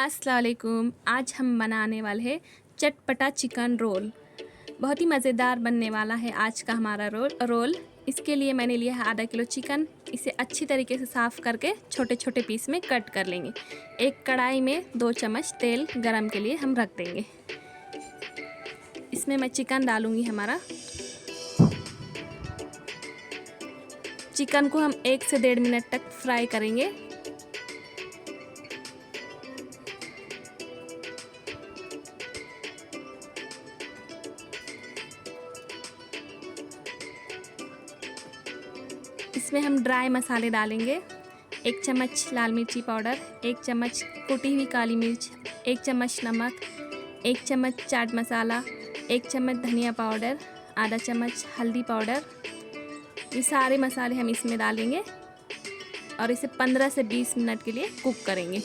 अस्सलाम वालेकुम। आज हम बनाने वाले हैं चटपटा चिकन रोल। बहुत ही मज़ेदार बनने वाला है आज का हमारा रोल। इसके लिए मैंने लिया है आधा किलो चिकन। इसे अच्छी तरीके से साफ़ करके छोटे छोटे पीस में कट कर लेंगे। एक कढ़ाई में 2 चम्मच तेल गरम के लिए हम रख देंगे। इसमें मैं चिकन डालूँगी। हमारा चिकन को हम 1 से 1.5 मिनट तक फ्राई करेंगे। इसमें हम ड्राई मसाले डालेंगे। 1 चम्मच लाल मिर्ची पाउडर, 1 चम्मच कुटी हुई काली मिर्च, 1 चम्मच नमक, 1 चम्मच चाट मसाला, 1 चम्मच धनिया पाउडर, आधा चम्मच हल्दी पाउडर। ये सारे मसाले हम इसमें डालेंगे और इसे 15 से 20 मिनट के लिए कुक करेंगे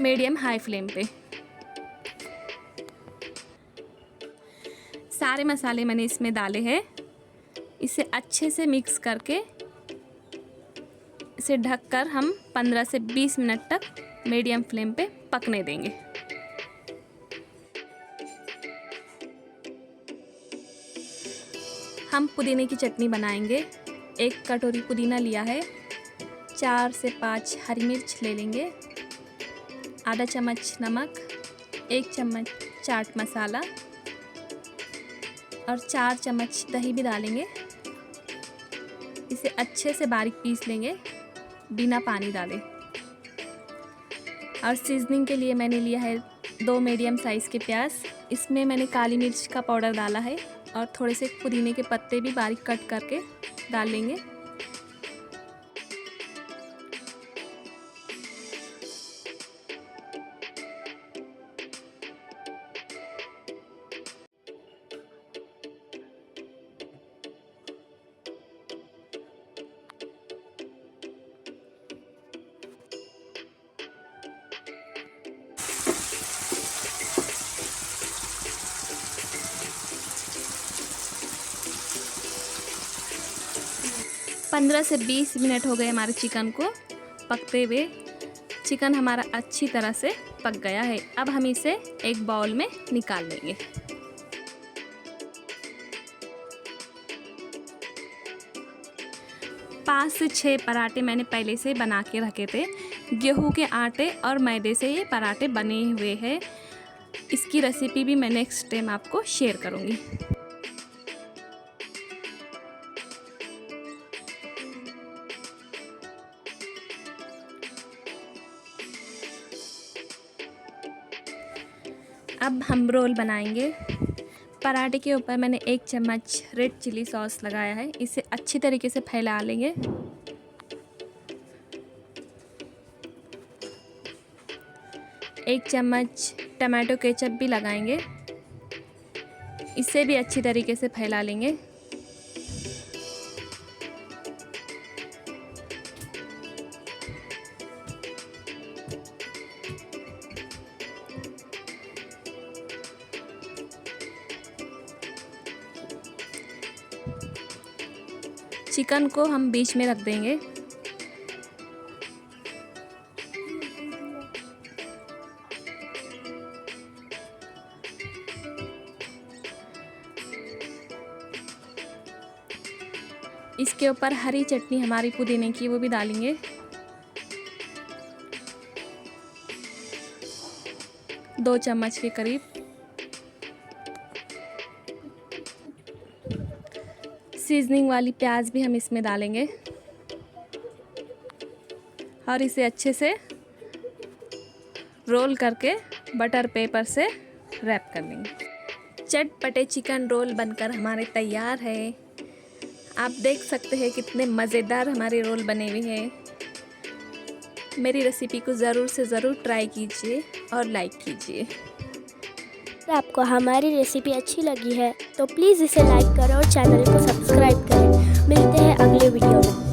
मीडियम हाई फ्लेम पे। सारे मसाले मैंने इसमें डाले हैं। इसे अच्छे से मिक्स करके इसे ढककर हम 15 से 20 मिनट तक मीडियम फ्लेम पे पकने देंगे। हम पुदीने की चटनी बनाएंगे। 1 कटोरी पुदीना लिया है, 4 से 5 हरी मिर्च ले लेंगे, आधा चम्मच नमक, 1 चम्मच चाट मसाला और 4 चम्मच दही भी डालेंगे। इसे अच्छे से बारीक पीस लेंगे बिना पानी डाले। और सीजनिंग के लिए मैंने लिया है 2 मीडियम साइज़ के प्याज। इसमें मैंने काली मिर्च का पाउडर डाला है और थोड़े से पुदीने के पत्ते भी बारीक कट करके डाल लेंगे। पंद्रह से 20 मिनट हो गए हमारे चिकन को पकते हुए। चिकन हमारा अच्छी तरह से पक गया है। अब हम इसे एक बाउल में निकाल लेंगे। पाँच से 6 पराठे मैंने पहले से बना के रखे थे। गेहूं के आटे और मैदे से ये पराठे बने हुए हैं। इसकी रेसिपी भी मैं नेक्स्ट टाइम आपको शेयर करूँगी। अब हम रोल बनाएंगे। पराठे के ऊपर मैंने 1 चम्मच रेड चिली सॉस लगाया है। इसे अच्छी तरीके से फैला लेंगे। एक चम्मच टमाटो केचप भी लगाएंगे। इसे भी अच्छी तरीके से फैला लेंगे। चिकन को हम बीच में रख देंगे। इसके ऊपर हरी चटनी हमारी पुदीने की वो भी डालेंगे। दो चम्मच के करीब। सीजनिंग वाली प्याज भी हम इसमें डालेंगे और इसे अच्छे से रोल करके बटर पेपर से रैप कर लेंगे। चटपटे चिकन रोल बनकर हमारे तैयार है। आप देख सकते हैं कितने मज़ेदार हमारे रोल बने हुए हैं। मेरी रेसिपी को ज़रूर से ज़रूर ट्राई कीजिए और लाइक कीजिए। अगर आपको हमारी रेसिपी अच्छी लगी है तो प्लीज़ इसे लाइक करें और चैनल को सब्सक्राइब करें। मिलते हैं अगले वीडियो में।